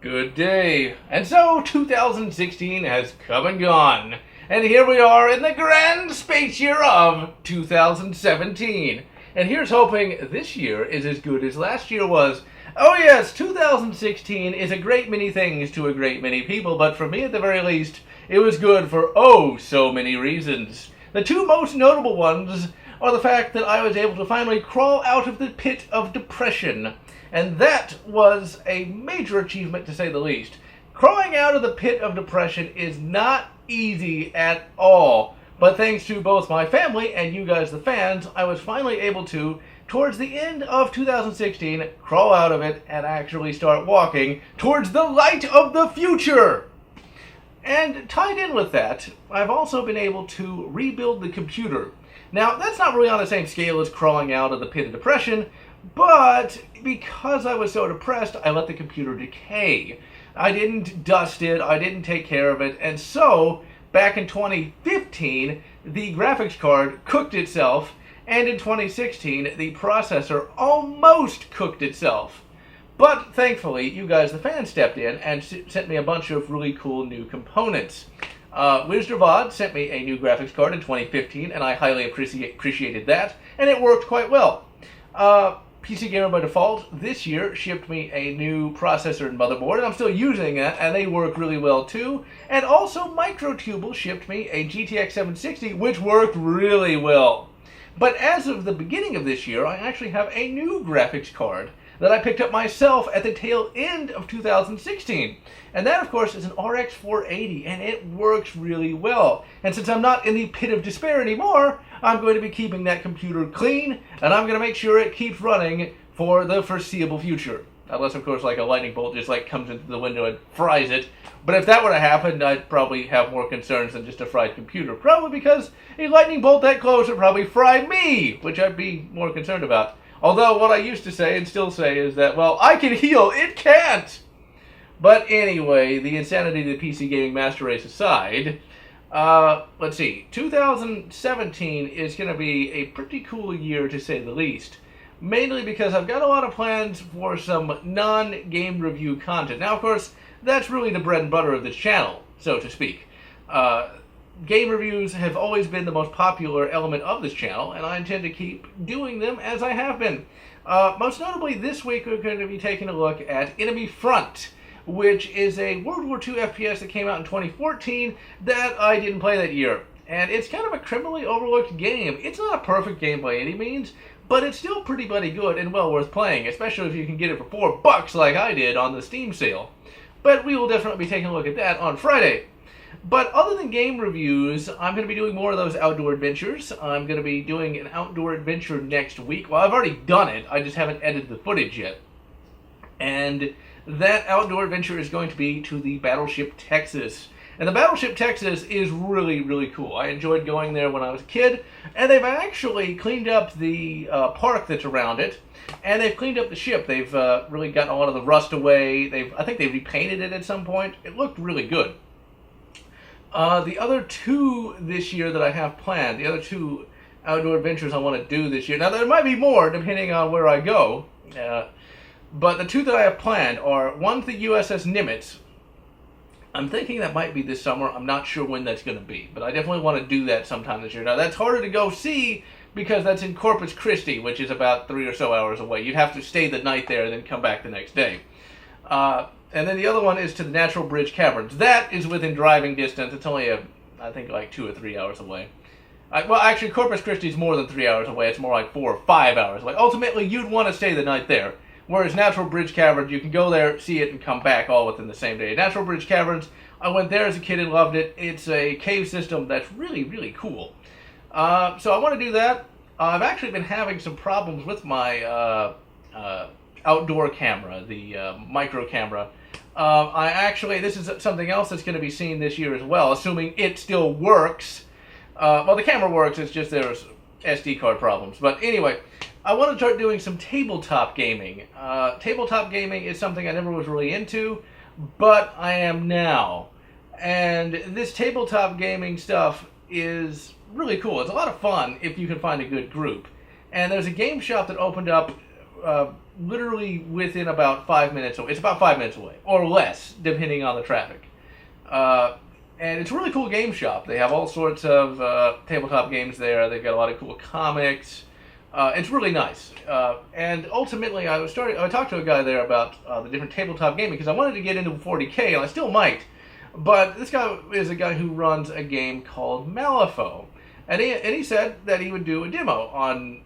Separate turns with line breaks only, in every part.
Good day. And so 2016 has come and gone. And here we are in the grand space year of 2017. And here's hoping this year is as good as last year was. Oh yes, 2016 is a great many things to a great many people, but for me at the very least, it was good for oh so many reasons. The two most notable ones are the fact that I was able to finally crawl out of the pit of depression. And that was a major achievement to say the least. Crawling out of the pit of depression is not easy at all. But thanks to both my family and you guys the fans, I was finally able to, towards the end of 2016, crawl out of it and actually start walking towards the light of the future. And tied in with that, I've also been able to rebuild the computer. Now, that's not really on the same scale as crawling out of the pit of depression, but because I was so depressed, I let the computer decay. I didn't dust it, I didn't take care of it, and so, back in 2015, the graphics card cooked itself, and in 2016, the processor almost cooked itself. But thankfully, you guys, the fans, stepped in and sent me a bunch of really cool new components. GeneralLotz sent me a new graphics card in 2015, and I highly appreciated that, and it worked quite well. PC Gamer by Default this year shipped me a new processor and motherboard, and I'm still using it, and they work really well too. And also Microtubule shipped me a GTX 760, which worked really well. But as of the beginning of this year, I actually have a new graphics card that I picked up myself at the tail end of 2016. And that, of course, is an RX 480, and it works really well. And since I'm not in the pit of despair anymore, I'm going to be keeping that computer clean, and I'm going to make sure it keeps running for the foreseeable future. Unless, of course, like a lightning bolt just like comes into the window and fries it. But if that were to happen, I'd probably have more concerns than just a fried computer. Probably because a lightning bolt that close would probably fry me, which I'd be more concerned about. Although what I used to say and still say is that, well, I can heal, it can't! But anyway, the insanity of the PC Gaming Master Race aside, let's see, 2017 is going to be a pretty cool year to say the least. Mainly because I've got a lot of plans for some non-game review content. Now, of course, that's really the bread and butter of this channel, so to speak. Game reviews have always been the most popular element of this channel, and I intend to keep doing them as I have been. Most notably, this week we're going to be taking a look at Enemy Front, which is a World War II FPS that came out in 2014 that I didn't play that year. And it's kind of a criminally overlooked game. It's not a perfect game by any means, but it's still pretty bloody good and well worth playing, especially if you can get it for $4 like I did on the Steam sale. But we will definitely be taking a look at that on Friday. But other than game reviews, I'm going to be doing more of those outdoor adventures. I'm going to be doing an outdoor adventure next week. Well, I've already done it. I just haven't edited the footage yet. And that outdoor adventure is going to be to the Battleship Texas. And the Battleship Texas is really, really cool. I enjoyed going there when I was a kid. And they've actually cleaned up the park that's around it. And they've cleaned up the ship. They've really gotten a lot of the rust away. I think they repainted it at some point. It looked really good. The other two this year that I have planned, the other two outdoor adventures I want to do this year, now there might be more depending on where I go, but the two that I have planned are, one's the USS Nimitz. I'm thinking that might be this summer. I'm not sure when that's going to be, but I definitely want to do that sometime this year. Now that's harder to go see because that's in Corpus Christi, which is about 3 or so hours away. You'd have to stay the night there and then come back the next day. And then the other one is to the Natural Bridge Caverns. That is within driving distance. It's only, I think, like 2 or 3 hours away. Well, actually, Corpus Christi is more than 3 hours away. It's more like 4 or 5 hours away. Ultimately, you'd want to stay the night there. Whereas Natural Bridge Caverns, you can go there, see it, and come back all within the same day. Natural Bridge Caverns, I went there as a kid and loved it. It's a cave system that's really, really cool. So I want to do that. I've actually been having some problems with my outdoor camera, the micro camera. This is something else that's going to be seen this year as well, assuming it still works. Well, the camera works, it's just there's SD card problems. But anyway, I want to start doing some tabletop gaming. Tabletop gaming is something I never was really into, but I am now. And this tabletop gaming stuff is really cool. It's a lot of fun if you can find a good group. And there's a game shop that opened up literally within about 5 minutes. It's about 5 minutes away, or less, depending on the traffic. And it's a really cool game shop. They have all sorts of tabletop games there. They've got a lot of cool comics. It's really nice. And ultimately, I talked to a guy there about the different tabletop gaming because I wanted to get into 40K, and I still might. But this guy is a guy who runs a game called Malifaux. And he said that he would do a demo on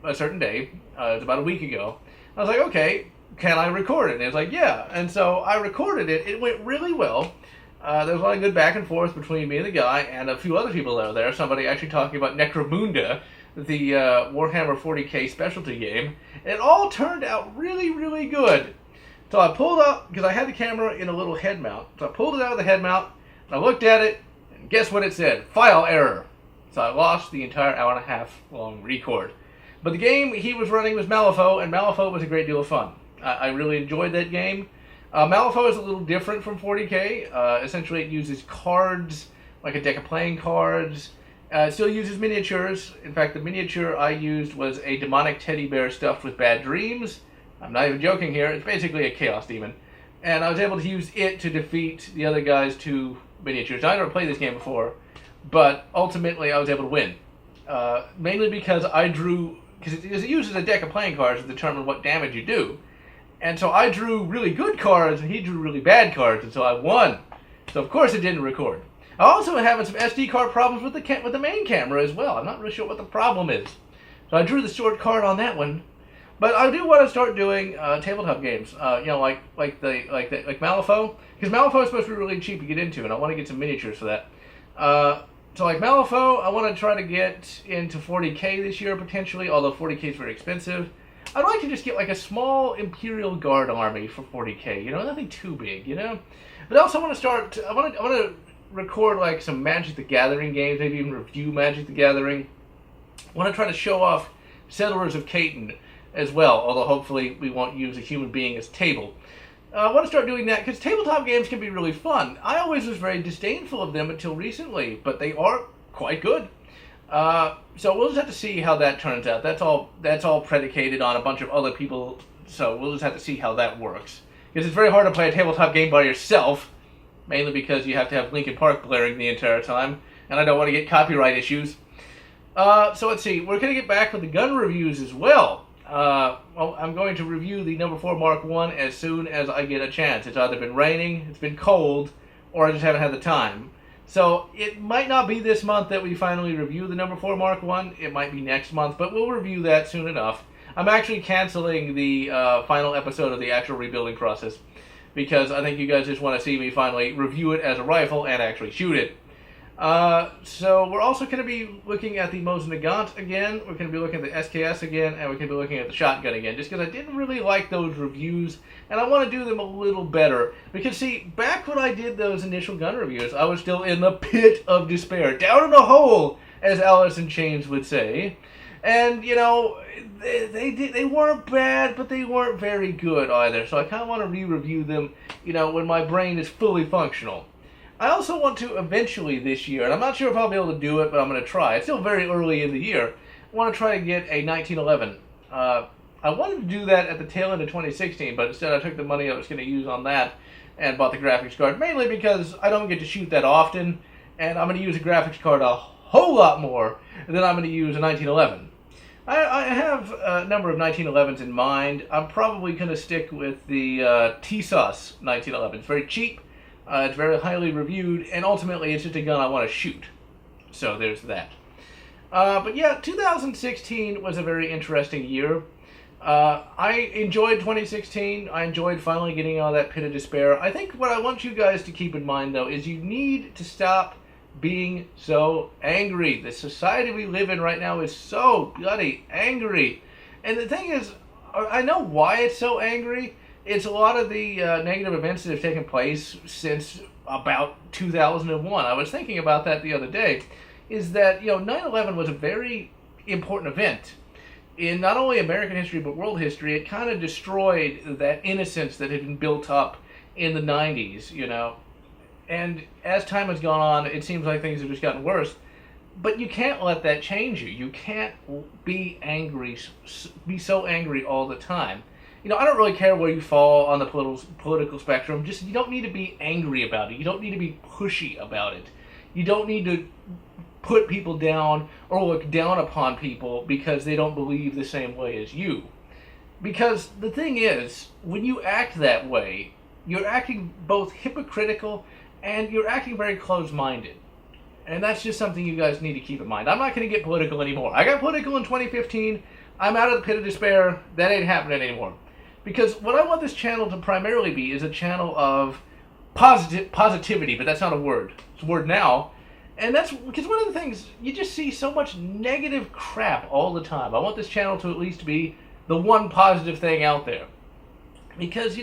a certain day. It was about a week ago. I was like, okay, can I record it? And he was like, yeah. And so I recorded it. It went really well. There was a lot of good back and forth between me and the guy and a few other people that were there. Somebody actually talking about Necromunda, the Warhammer 40K specialty game. And it all turned out really, really good. So I pulled up, because I had the camera in a little head mount. So I pulled it out of the head mount, and I looked at it, and guess what it said? File error. So I lost the entire hour and a half long record. But the game he was running was Malifaux, and Malifaux was a great deal of fun. I really enjoyed that game. Malifaux is a little different from 40K. Essentially, it uses cards, like a deck of playing cards. It still uses miniatures. In fact, the miniature I used was a demonic teddy bear stuffed with bad dreams. I'm not even joking here. It's basically a chaos demon. And I was able to use it to defeat the other guy's two miniatures. I never played this game before, but ultimately I was able to win. Mainly because because it uses a deck of playing cards to determine what damage you do. And so I drew really good cards, and he drew really bad cards, and so I won. So of course it didn't record. I'm also having some SD card problems with the main camera as well. I'm not really sure what the problem is. So I drew the short card on that one. But I do want to start doing tabletop games. Like Malifaux, because Malifaux is supposed to be really cheap to get into, and I want to get some miniatures for that. So like Malifaux, I want to try to get into 40K this year potentially, although 40K is very expensive. I'd like to just get like a small Imperial Guard army for 40K, nothing too big, But I also want to I want to record like some Magic the Gathering games, maybe even review Magic the Gathering. I want to try to show off Settlers of Catan as well, although hopefully we won't use a human being as table. I want to start doing that because tabletop games can be really fun. I always was very disdainful of them until recently, but they are quite good. So we'll just have to see how that turns out. That's all predicated on a bunch of other people, so we'll just have to see how that works. Because it's very hard to play a tabletop game by yourself, mainly because you have to have Linkin Park blaring the entire time, and I don't want to get copyright issues. So let's see, we're going to get back with the gun reviews as well. I'm going to review the number 4 Mark I as soon as I get a chance. It's either been raining, it's been cold, or I just haven't had the time. So it might not be this month that we finally review the number 4 Mark I. It might be next month, but we'll review that soon enough. I'm actually canceling the final episode of the actual rebuilding process because I think you guys just want to see me finally review it as a rifle and actually shoot it. So we're also going to be looking at the Mosin Nagant again. We're going to be looking at the SKS again, and we're going to be looking at the shotgun again, just because I didn't really like those reviews, and I want to do them a little better. Because, see, back when I did those initial gun reviews, I was still in the pit of despair, down in a hole, as Alice in Chains would say. And, they weren't bad, but they weren't very good either, so I kind of want to re-review them, when my brain is fully functional. I also want to eventually this year, and I'm not sure if I'll be able to do it, but I'm going to try. It's still very early in the year. I want to try to get a 1911. I wanted to do that at the tail end of 2016, but instead I took the money I was going to use on that and bought the graphics card, mainly because I don't get to shoot that often, and I'm going to use a graphics card a whole lot more than I'm going to use a 1911. I have a number of 1911s in mind. I'm probably going to stick with the TSOS 1911. It's very cheap. It's very highly reviewed, and ultimately it's just a gun I want to shoot. So there's that. But yeah, 2016 was a very interesting year. I enjoyed 2016. I enjoyed finally getting out of that pit of despair. I think what I want you guys to keep in mind, though, is you need to stop being so angry. The society we live in right now is so bloody angry. And the thing is, I know why it's so angry. It's a lot of the negative events that have taken place since about 2001. I was thinking about that the other day. Is that, 9/11 was a very important event in not only American history but world history. It kind of destroyed that innocence that had been built up in the 90s, And as time has gone on, it seems like things have just gotten worse. But you can't let that change you. You can't be angry, be so angry all the time. I don't really care where you fall on the political spectrum. Just, you don't need to be angry about it. You don't need to be pushy about it. You don't need to put people down or look down upon people because they don't believe the same way as you. Because the thing is, when you act that way, you're acting both hypocritical and you're acting very closed-minded. And that's just something you guys need to keep in mind. I'm not going to get political anymore. I got political in 2015. I'm out of the pit of despair. That ain't happening anymore. Because what I want this channel to primarily be is a channel of positivity, but that's not a word. It's a word now. And that's because one of the things, you just see so much negative crap all the time. I want this channel to at least be the one positive thing out there. Because,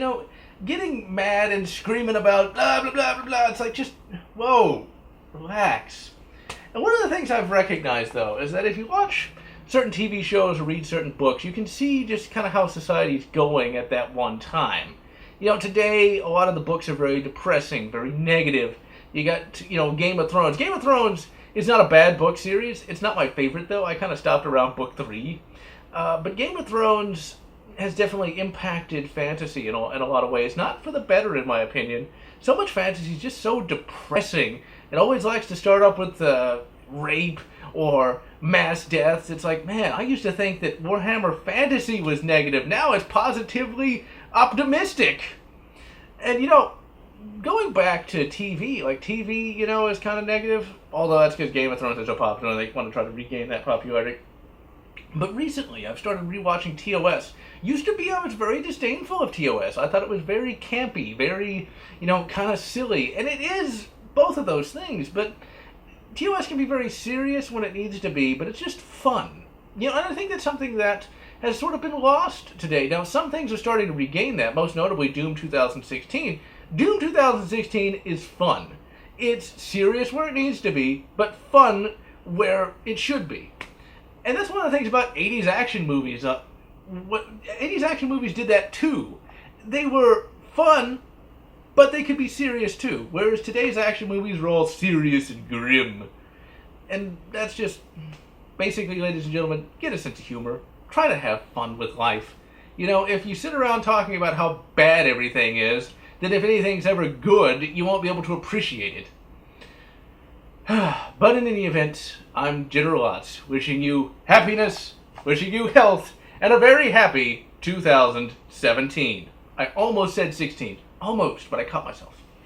getting mad and screaming about blah, blah, blah, blah, blah, it's like, just, whoa, relax. And one of the things I've recognized, though, is that if you watch certain TV shows or read certain books, you can see just kind of how society's going at that one time. Today, a lot of the books are very depressing, very negative. You got, Game of Thrones. Game of Thrones is not a bad book series. It's not my favorite, though. I kind of stopped around book 3. But Game of Thrones has definitely impacted fantasy in a lot of ways. Not for the better, in my opinion. So much fantasy is just so depressing. It always likes to start up with rape or mass deaths. It's like, man, I used to think that Warhammer Fantasy was negative. Now it's positively optimistic. And, going back to TV, like TV, is kind of negative. Although that's because Game of Thrones is so popular and they want to try to regain that popularity. But recently, I've started rewatching TOS. Used to be, I was very disdainful of TOS. I thought it was very campy, very, kind of silly. And it is both of those things. But TOS can be very serious when it needs to be, but it's just fun. And I think that's something that has sort of been lost today. Now, some things are starting to regain that, most notably Doom 2016. Doom 2016 is fun. It's serious where it needs to be, but fun where it should be. And that's one of the things about 80s action movies. 80s action movies did that too. They were fun, but they could be serious too. Whereas today's action movies are all serious and grim. And that's just, basically, ladies and gentlemen, get a sense of humor. Try to have fun with life. If you sit around talking about how bad everything is, then if anything's ever good, you won't be able to appreciate it. But in any event, I'm GeneralLotz, wishing you happiness, wishing you health, and a very happy 2017. I almost said 16. Almost, but I caught myself.